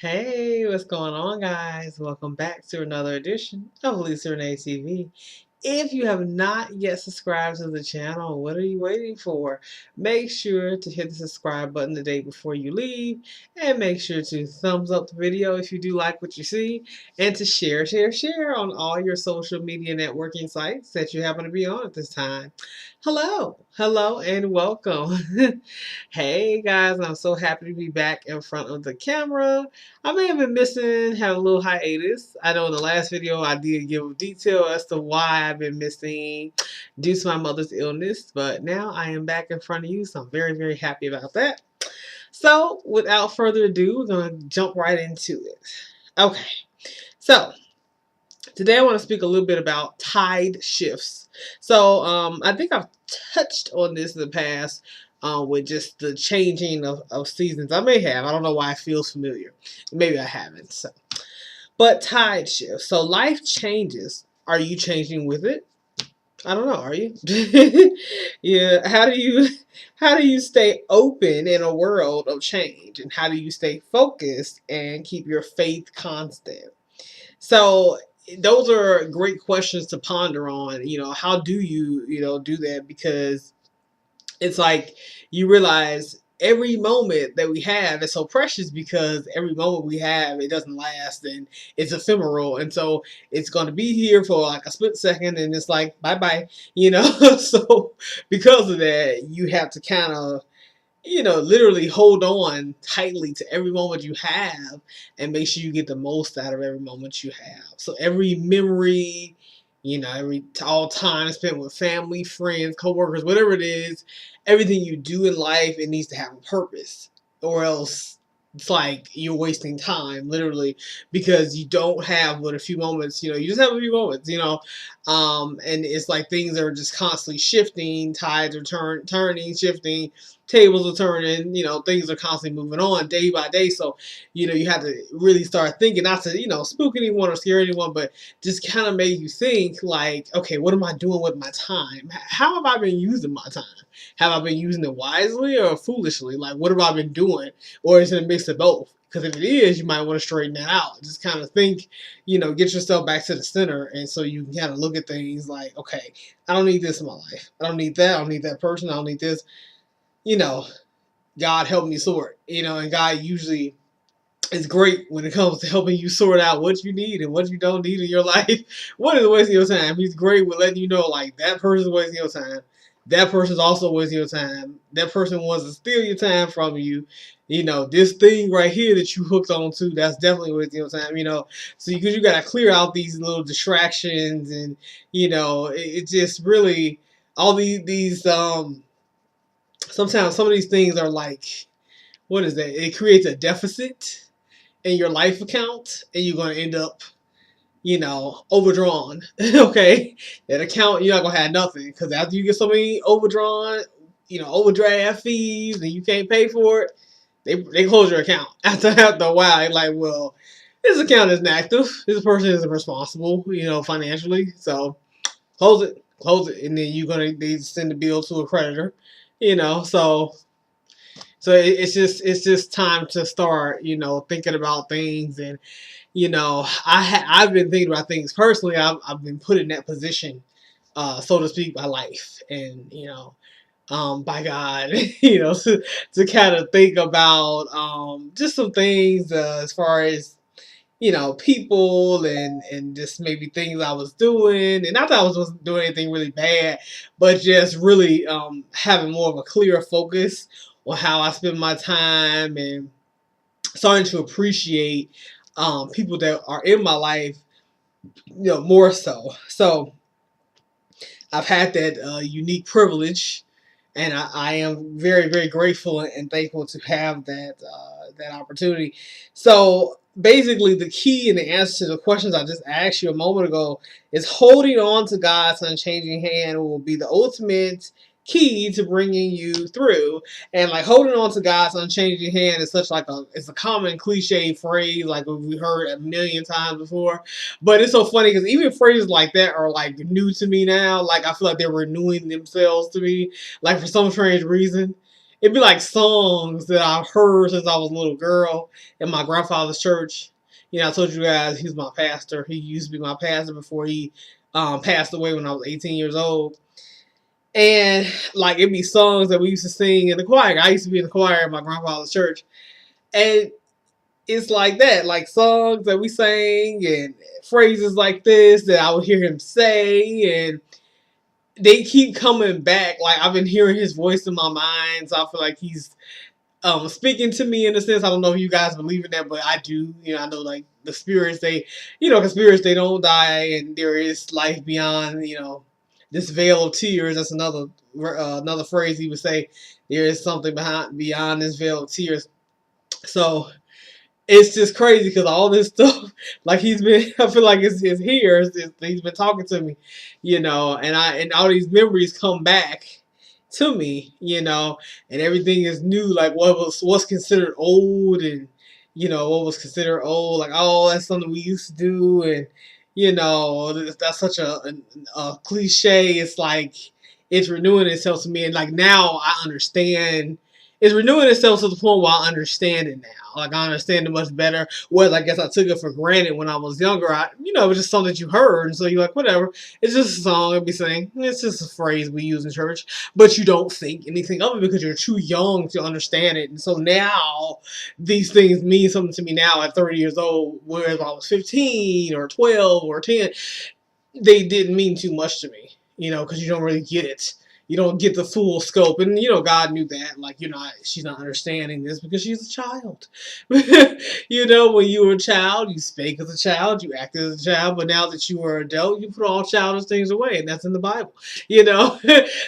Hey, what's going on, guys? Welcome back to another edition of Lisa Renee TV. If you have not yet subscribed to the channel, what are you waiting for? Make sure to hit the subscribe button the day before you leave, and make sure to thumbs up the video if you do like what you see, and to share on all your social media networking sites that you happen to be on at this time. Hello, and welcome. Hey guys, I'm so happy to be back in front of the camera. I may have been missing, had a little hiatus. I know in the last video I did give detail as to why I've been missing due to my mother's illness, but now I am back in front of you, so I'm very happy about that. So without further ado, we're going to jump right into it. Okay, so today I want to speak a little bit about tide shifts. So I think I've touched on this in the past with just the changing of seasons. I may have. I don't know why it feels familiar. Maybe I haven't. So, but tide shifts. So life changes. Are you changing with it? I don't know. Are you? Yeah. How do you stay open in a world of change, and how do you stay focused and keep your faith constant? So those are great questions to ponder on. How do you do that? Because it's like you realize every moment that we have is so precious, because every moment we have, it doesn't last, and it's ephemeral, and so it's going to be here for like a split second, and it's like bye bye. So because of that, you have to kind of literally hold on tightly to every moment you have, and make sure you get the most out of every moment you have. So every memory, all time spent with family, friends, coworkers, whatever it is, everything you do in life, it needs to have a purpose, or else it's like you're wasting time, literally, because you don't have but a few moments. You just have a few moments. And it's like things are just constantly shifting, tides are turning, shifting, tables are turning, things are constantly moving on day by day. So, you have to really start thinking, not to, spook anyone or scare anyone, but just kind of make you think like, okay, what am I doing with my time? How have I been using my time? Have I been using it wisely or foolishly? Like, what have I been doing? Or is it a mix of both? Because if it is, you might want to straighten that out. Just kind of think, get yourself back to the center. And so you can kind of look at things like, okay, I don't need this in my life. I don't need that. I don't need that person. I don't need this. You know, God help me sort. And God usually is great when it comes to helping you sort out what you need and what you don't need in your life. What is wasting your time? He's great with letting you know, like, that person's wasting your time. That person's also wasting your time. That person wants to steal your time from you. This thing right here that you hooked on to, that's definitely wasting your time. So because you got to clear out these little distractions, and it just really all these sometimes some of these things are like, what is that? It creates a deficit in your life account, and you're going to end up, overdrawn. Okay, that account, you're not gonna have nothing, because after you get so many overdrawn, overdraft fees, and you can't pay for it, they close your account after a while. They're like, well, this account isn't active. This person isn't responsible, financially. So close it, and then they send the bill to a creditor. So it's just time to start, thinking about things. And I've been thinking about things personally. I've been put in that position, so to speak, by life, and by God, to kind of think about just some things, as far as people, and just maybe things I was doing, and not that I was doing anything really bad, but just really having more of a clear focus on how I spend my time, and starting to appreciate people that are in my life, more so. So I've had that unique privilege, and I am very grateful and thankful to have that opportunity. So basically, the key and the answer to the questions I just asked you a moment ago is holding on to God's unchanging hand will be the ultimate key to bringing you through. And like, holding on to God's unchanging hand is such like it's a common cliche phrase, like we heard a million times before. But it's so funny, because even phrases like that are like new to me now. Like, I feel like they're renewing themselves to me, like, for some strange reason. it'd be like songs that I've heard since I was a little girl in my grandfather's church. You know, I told you guys he's my pastor. He used to be my pastor before he passed away when I was 18 years old. And like it'd be songs that we used to sing in the choir. I used to be in the choir at my grandfather's church. And it's like that, like songs that we sang and phrases like this that I would hear him say, and they keep coming back. Like I've been hearing his voice in my mind, so I feel like he's speaking to me in a sense. I don't know if you guys believe in that, but I do. You know, I know like the spirits, they, you know, 'cause spirits, they don't die, and there is life beyond, you know, this veil of tears. That's another phrase he would say. There is something beyond this veil of tears. So it's just crazy because all this stuff, like he's been, I feel like it's here. He's been talking to me, you know, and all these memories come back to me, you know, and everything is new. Like what's considered old, and you know what was considered old, like oh that's something we used to do, and you know that's such a cliche. It's like it's renewing itself to me, and like now I understand. It's renewing itself to the point where I understand it now. Like I understand it much better. Whereas I guess I took it for granted when I was younger. You know, it was just something that you heard, and so you're like, whatever. It's just a song I'd be saying. It's just a phrase we use in church, but you don't think anything of it because you're too young to understand it. And so now these things mean something to me now at 30 years old, whereas I was 15 or 12 or 10, they didn't mean too much to me, you know, because you don't really get it. You don't get the full scope. And, you know, God knew that. Like, she's not understanding this because she's a child. You know, when you were a child, you spake as a child, you acted as a child. But now that you are an adult, you put all childish things away. And that's in the Bible, you know.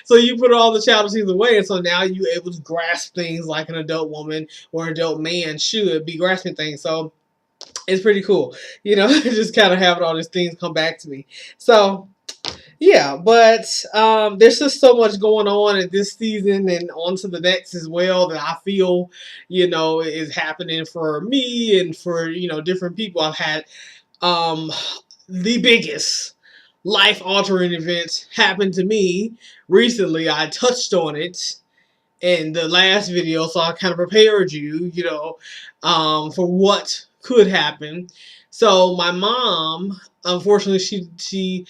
So you put all the childish things away. And so now you're able to grasp things like an adult woman or an adult man should be grasping things. So it's pretty cool, you know, just kind of having all these things come back to me. So yeah, but there's just so much going on in this season and on to the next as well that I feel, you know, is happening for me and for, you know, different people. I've had um, the biggest life altering event happen to me recently. I touched on it in the last video, so I kind of prepared you, you know, for what could happen. So my mom, unfortunately, she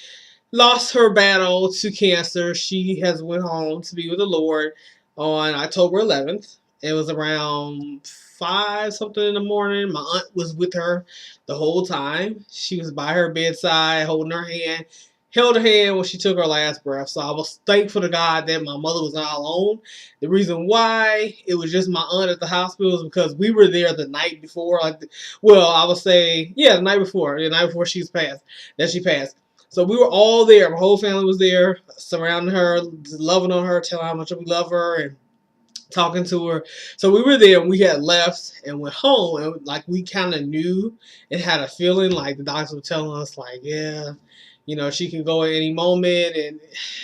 lost her battle to cancer. She has went home to be with the Lord on October 11th. It was around 5 something in the morning. My aunt was with her the whole time. She was by her bedside holding her hand. Held her hand when she took her last breath. So I was thankful to God that my mother was not alone. The reason why it was just my aunt at the hospital is because we were there the night before. Well, I would say, yeah, the night before she passed. So we were all there. My whole family was there, surrounding her, loving on her, telling her how much we love her, and talking to her. So we were there, and we had left and went home, and like we kind of knew and had a feeling like the doctors were telling us, like, yeah, you know, she can go at any moment, and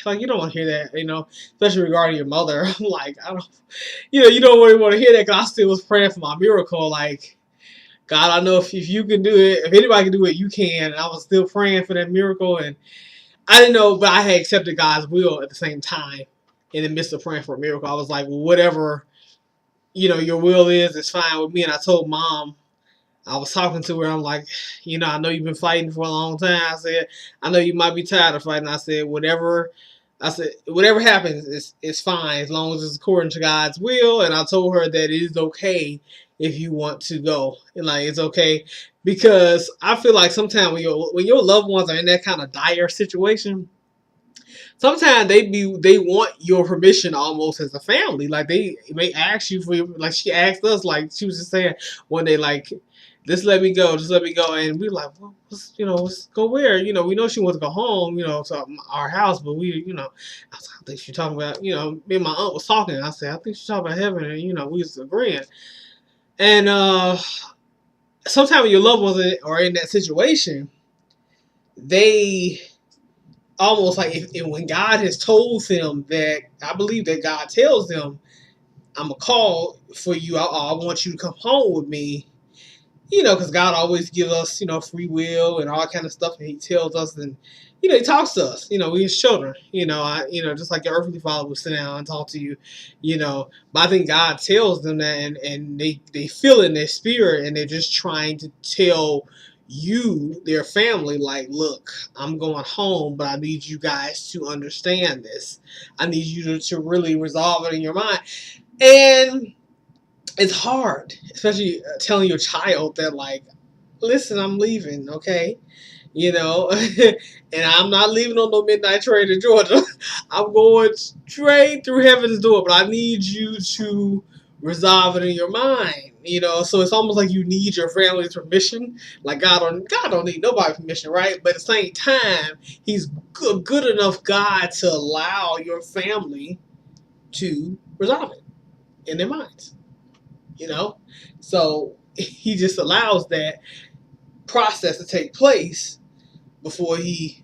like you don't want to hear that, you know, especially regarding your mother. I'm like, I don't, you know, you don't really want to hear that because I still was praying for my miracle, like. God, I know if you can do it, if anybody can do it, you can. And I was still praying for that miracle. And I didn't know, but I had accepted God's will at the same time in the midst of praying for a miracle. I was like, well, whatever, you know, your will is, it's fine with me. And I told Mom, I was talking to her. I'm like, you know, I know you've been fighting for a long time. I said, I know you might be tired of fighting. I said, whatever happens, it's fine as long as it's according to God's will. And I told her that it is okay if you want to go, and like it's okay because I feel like sometimes when your loved ones are in that kind of dire situation, sometimes they want your permission almost as a family. Like they may ask you for like she asked us, like she was just saying one day, like just let me go, and we like, well, let's go where, you know, we know she wants to go home, you know, to our house, but we, you know, I was like, I think she's talking about, you know, me and my aunt was talking, and I said, I think she's talking about heaven, and you know, we was agreeing, and sometimes when your loved ones are in that situation, they almost like if when God has told them that, I believe that God tells them, I'm going to call for you. I want you to come home with me. You know, because God always gives us, you know, free will and all kind of stuff. And he tells us, and he talks to us. We his children. Just like your earthly father would sit down and talk to you. But I think God tells them that, and they feel it in their spirit, and they're just trying to tell you, their family, like, look, I'm going home, but I need you guys to understand this. I need you to really resolve it in your mind. And it's hard, especially telling your child that, like, listen, I'm leaving, okay? And I'm not leaving on no midnight train to Georgia. I'm going straight through heaven's door, but I need you to resolve it in your mind. So it's almost like you need your family's permission. Like God don't need nobody's permission, right? But at the same time, He's good enough God to allow your family to resolve it in their minds. So He just allows that process to take place before He,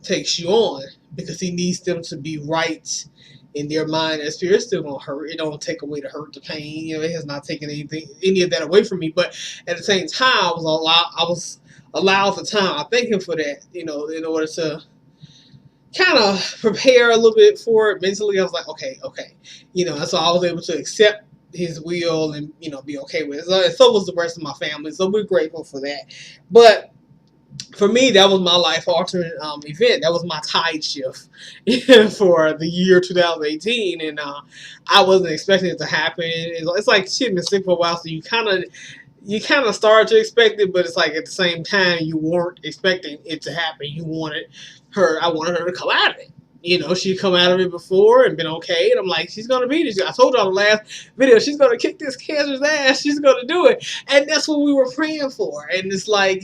takes you on, because He needs them to be right in their mind and spirit. It's still gonna hurt. It don't take away the hurt, the pain. It has not taken any of that away from me. But at the same time, I was allowed the time. I thank Him for that. In order to kind of prepare a little bit for it mentally. I was like, okay. And so I was able to accept His will and be okay with it. So was the rest of my family. So we're grateful for that. But for me, that was my life altering event. That was my tide shift for the year 2018, and I wasn't expecting it to happen. It's like she'd been sick for a while, so you kind of started to expect it, but it's like at the same time you weren't expecting it to happen. I wanted her to come out of it. She'd come out of it before and been okay, and I'm like, she's gonna be this. I told you on the last video, she's gonna kick this cancer's ass. She's gonna do it, and that's what we were praying for. And it's like,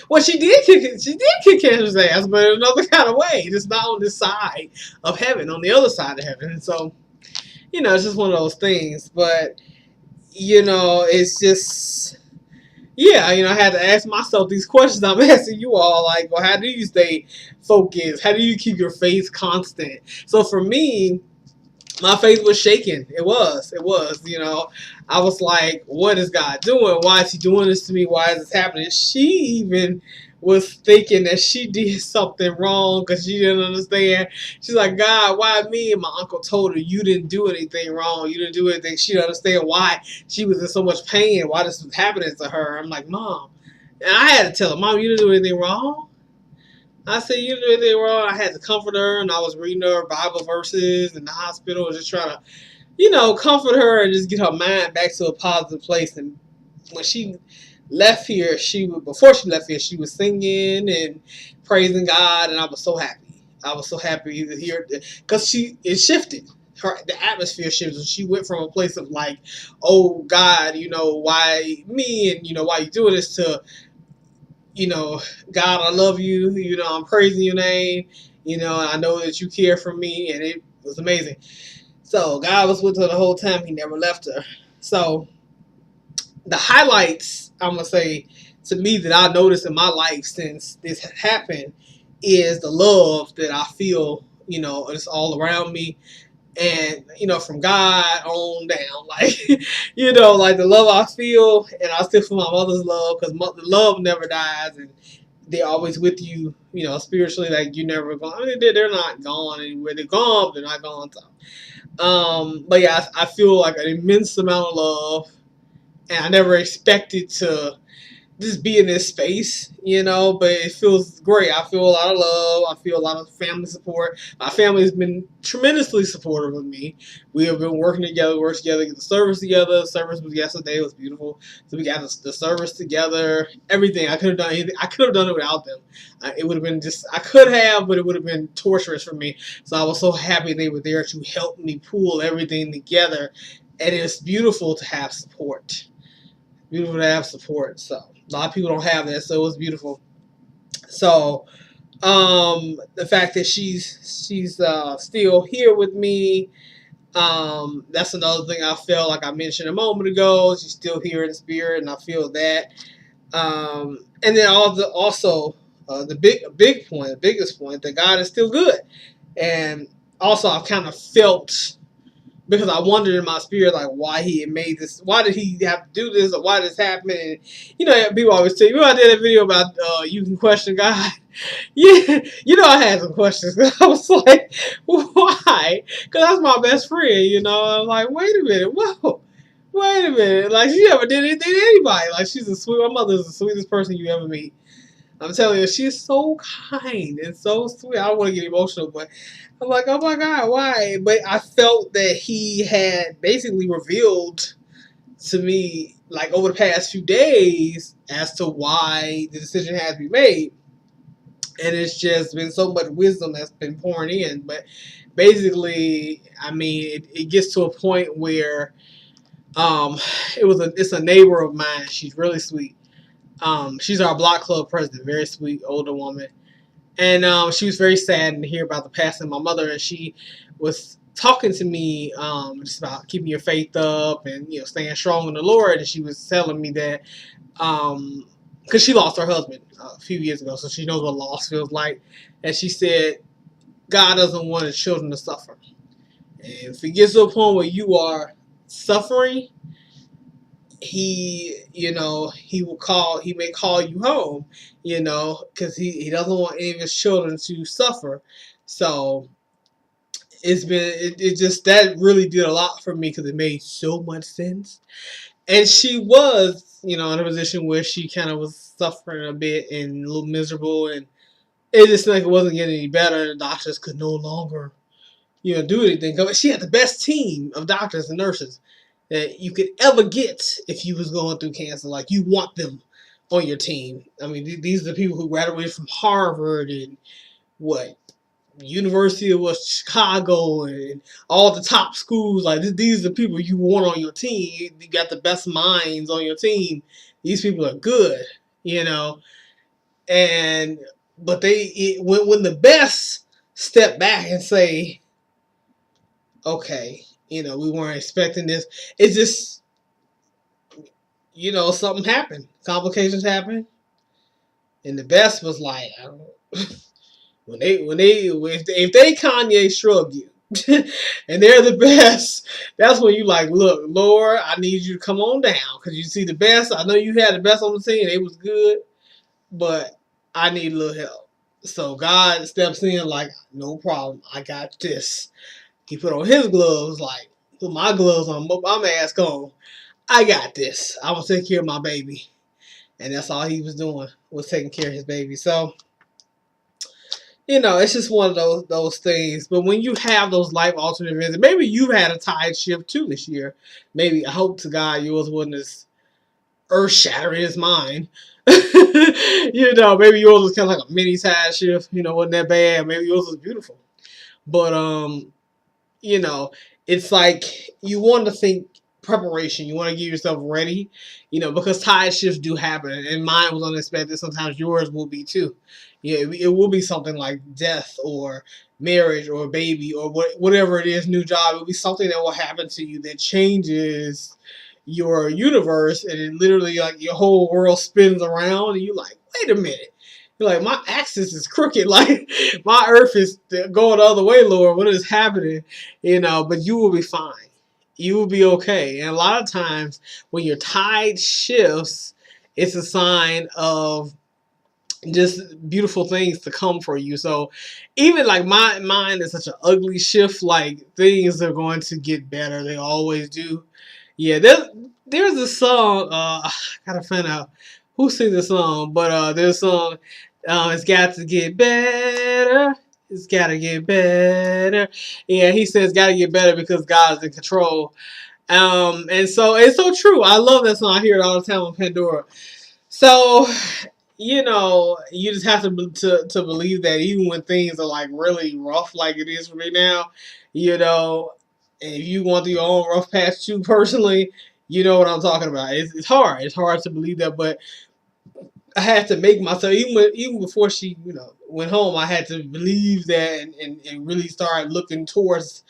well, she did kick cancer's ass, but in another kind of way. It's not on this side of heaven, on the other side of heaven. And so, it's just one of those things. But, it's just, yeah, I had to ask myself these questions I'm asking you all. Like, well, how do you stay focused? How do you keep your faith constant? So for me, my faith was shaken. It was. I was like, what is God doing? Why is He doing this to me? Why is this happening? She even was thinking that she did something wrong because she didn't understand. She's like, God, why me? And my uncle told her, you didn't do anything wrong. You didn't do anything. She didn't understand why she was in so much pain, why this was happening to her. I'm like, Mom. And I had to tell her, Mom, you didn't do anything wrong. I said, you didn't do anything wrong. I had to comfort her, and I was reading her Bible verses in the hospital, just trying to, comfort her and just get her mind back to a positive place. And when she left here, before she left here, she was singing and praising God, and I was so happy. I was so happy to hear it, because it shifted. The atmosphere shifted. She went from a place of like, oh God, why me, and why you doing this, to, God, I love you. I'm praising your name. And I know that you care for me, and it was amazing. So God was with her the whole time. He never left her. So the highlights, I'm going to say, to me, that I noticed in my life since this happened is the love that I feel, it's all around me. And, from God on down, like, like the love I feel, and I still feel my mother's love, because the love never dies, and they're always with you, spiritually. Like, you never gone. I mean, they're not gone anywhere. They're gone, but they're not gone. So, but yeah, I feel like an immense amount of love, and I never expected to just be in this space, but it feels great. I feel a lot of love. I feel a lot of family support. My family has been tremendously supportive of me. We have been working together, get the service together. The service was yesterday. It was beautiful. So we got the service together, everything. I could have done anything. I could have done it without them. It would have been I could have, but it would have been torturous for me. So I was so happy they were there to help me pull everything together. And it's beautiful to have support. Beautiful to have support. So a lot of people don't have that, so it was beautiful. So the fact that she's still here with me, that's another thing I felt, like I mentioned a moment ago. She's still here in the spirit, and I feel that. And then also the biggest point, that God is still good. And also I've kind of felt because I wondered in my spirit, like, why he had made this, why did he have to do this, or why did this happen? And, you know, people always say, you know, I did a video about you can question God. Yeah, you know, I had some questions. I was like, why? Because that's my best friend, you know. I'm like, wait a minute, whoa, wait a minute. Like, she never did anything to anybody. Like, she's a sweet, my mother's the sweetest person you ever meet. I'm telling you, she's so kind and so sweet. I don't want to get emotional, but I'm like, oh my God, why? But I felt that he had basically revealed to me, like, over the past few days as to why the decision had to be made. And it's just been so much wisdom that's been pouring in. But basically, I mean, it gets to a point where um, it's a neighbor of mine. She's really sweet. She's our block club president, very sweet older woman. And she was very sad to hear about the passing of my mother. And she was talking to me just about keeping your faith up and, you know, staying strong in the Lord. And she was telling me that because she lost her husband a few years ago, so she knows what loss feels like. And she said, God doesn't want his children to suffer. And if it gets to a point where you are suffering, he, you know, he may call you home, you know, because he doesn't want any of his children to suffer. So it just, that really did a lot for me because it made so much sense. And she was, you know, in a position where she kind of was suffering a bit and a little miserable, and it just like it wasn't getting any better. The doctors could no longer, you know, do anything. She had the best team of doctors and nurses that you could ever get if you was going through cancer. Like, you want them on your team. I mean, these are the people who graduated from Harvard and what, University of Chicago and all the top schools. Like, these are the people you want on your team. You got the best minds on your team. These people are good, you know. And but when the best step back and say, okay, you know, we weren't expecting this. It's just, you know, something happened. Complications happened. And the best was like, I don't know, if they Kanye shrug you and they're the best, that's when you like, look, Lord, I need you to come on down, because you see the best. I know you had the best on the team. It was good, but I need a little help. So God steps in like, no problem. I got this. He put on his gloves, like, put my gloves on, put my mask on. I got this. I will take care of my baby. And that's all he was doing, was taking care of his baby. So, you know, it's just one of those things. But when you have those life alternate events, maybe you've had a tide shift too this year. Maybe, I hope to God yours wasn't as earth shattering as mine. You know, maybe yours was kind of like a mini tide shift. You know, wasn't that bad. Maybe yours was beautiful. But you know, it's like you want to think preparation. You want to get yourself ready, you know, because tide shifts do happen, and mine was unexpected. Sometimes yours will be too. Yeah, it will be something like death or marriage or a baby or whatever it is, new job. It'll be something that will happen to you that changes your universe, and it literally, like, your whole world spins around, and you like, wait a minute. You're like, my axis is crooked. Like, my earth is going the other way, Lord. What is happening? You know, but you will be fine. You will be okay. And a lot of times when your tide shifts, it's a sign of just beautiful things to come for you. So even like mine is such an ugly shift, like, things are going to get better. They always do. Yeah, there's a song, I gotta find out who sings the song, but there's a song, it's got to get better. It's gotta get better. Yeah, he says gotta get better because God's in control. And so it's so true. I love that song. I hear it all the time on Pandora. So, you know, you just have to believe that even when things are like really rough, like it is for me now, you know, and if you want your own rough patch too personally, you know what I'm talking about. It's hard. It's hard to believe that, but I had to make myself, even before she, you know, went home, I had to believe that, and really start looking towards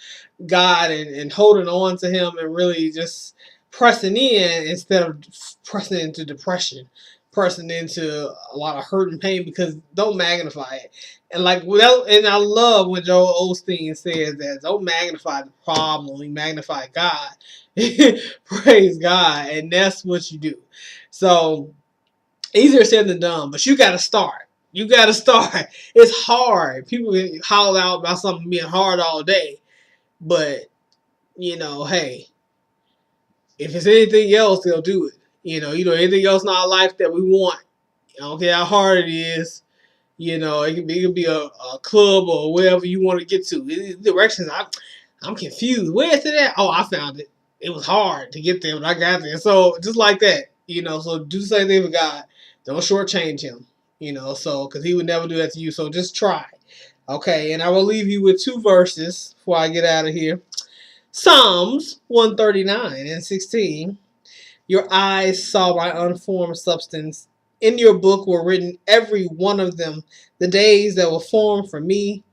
God, and holding on to Him, and really just pressing in instead of pressing into depression. person into a lot of hurt and pain, because don't magnify it. And like without, and I love when Joel Osteen says that don't magnify the problem, we magnify God. Praise God, and that's what you do. So easier said than done, but you got to start. You got to start. It's hard. People can holler out about something being hard all day, but you know, hey, if it's anything else, they'll do it. Anything else in our life that we want. I don't care how hard it is. It could be a club or wherever you want to get to. Directions, I'm confused. Where's it at? Oh, I found it. It was hard to get there, but I got there. So just like that, so do the same thing with God. Don't shortchange him, because he would never do that to you. So just try. Okay, and I will leave you with 2 verses before I get out of here. Psalms 139:16. Your eyes saw my unformed substance. In your book were written, every one of them, the days that were formed for me,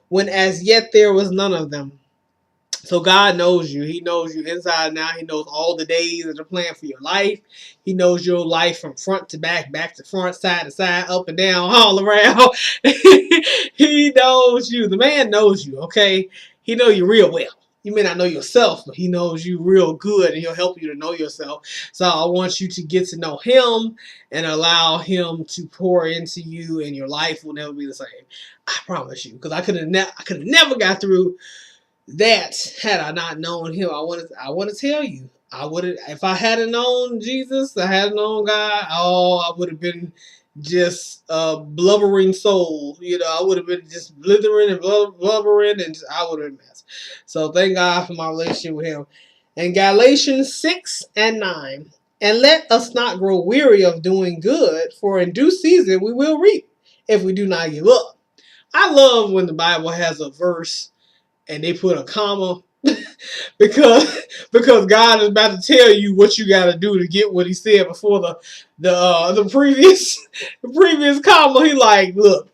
when as yet there was none of them. So God knows you. He knows you inside and out. He knows all the days that are planned for your life. He knows your life from front to back to front, side to side, up and down, all around. He knows you. The man knows you, okay? He knows you real well. You may not know yourself, but he knows you real good, and he'll help you to know yourself. So I want you to get to know him and allow him to pour into you, and your life will never be the same. I promise you, because I could have never got through that had I not known him. I want to tell you, I would have, if I hadn't known Jesus, I hadn't known God. Oh, I would have been just a blubbering soul. I would have been just blithering and blubbering, and I would have been messed. So thank God for my relationship with him. And Galatians 6:9. And let us not grow weary of doing good, for in due season we will reap if we do not give up. I love when the Bible has a verse and they put a comma because God is about to tell you what you got to do to get what he said before the previous comma. He like, look,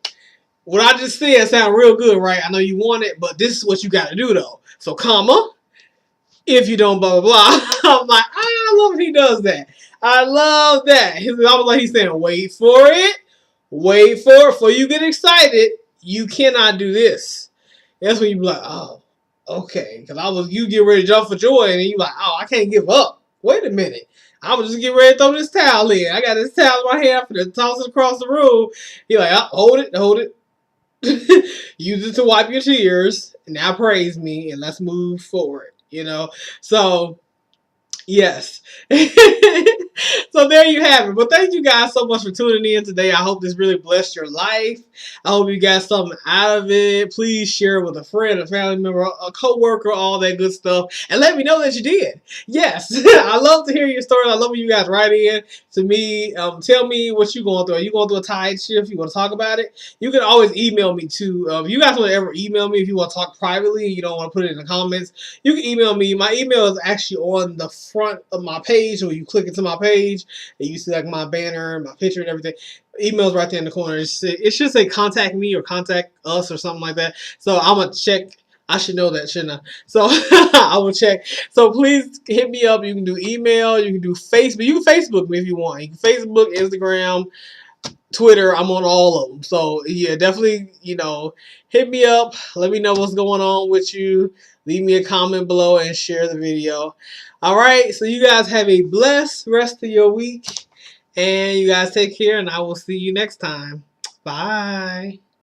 what I just said sound real good, right? I know you want it, but this is what you got to do though. So comma, if you don't blah blah blah. I'm like, I love when he does that. I love that. I was like, he's saying, wait for it, before you get excited. You cannot do this. That's when you be like, oh, okay. Because you get ready to jump for joy, and you like, oh, I can't give up. Wait a minute. I was just getting ready to throw this towel in. I got this towel in my hand for to toss it across the room. You're like, oh, hold it. Use it to wipe your tears. Now praise me, and let's move forward. So yes. So there you have it. But thank you guys so much for tuning in today. I hope this really blessed your life. I hope you got something out of it. Please share it with a friend, a family member, a co-worker, all that good stuff. And let me know that you did. Yes. I love to hear your story. I love when you guys write in to me. Tell me what you're going through. Are you going through a tide shift? You want to talk about it? You can always email me too. If you guys want to ever email me, if you want to talk privately and you don't want to put it in the comments, you can email me. My email is actually on the front of my page, or you click into my page and you see like my banner, my picture and everything. Email's right there in the corner. It should say contact me or contact us or something like that. So I'm going to check. I should know that, shouldn't I? So I will check. So please hit me up. You can do email. You can do Facebook. You can Facebook me if you want. You can Facebook, Instagram, Twitter. I'm on all of them. So yeah, definitely, hit me up. Let me know what's going on with you. Leave me a comment below and share the video. All right. So you guys have a blessed rest of your week. And you guys take care, and I will see you next time. Bye.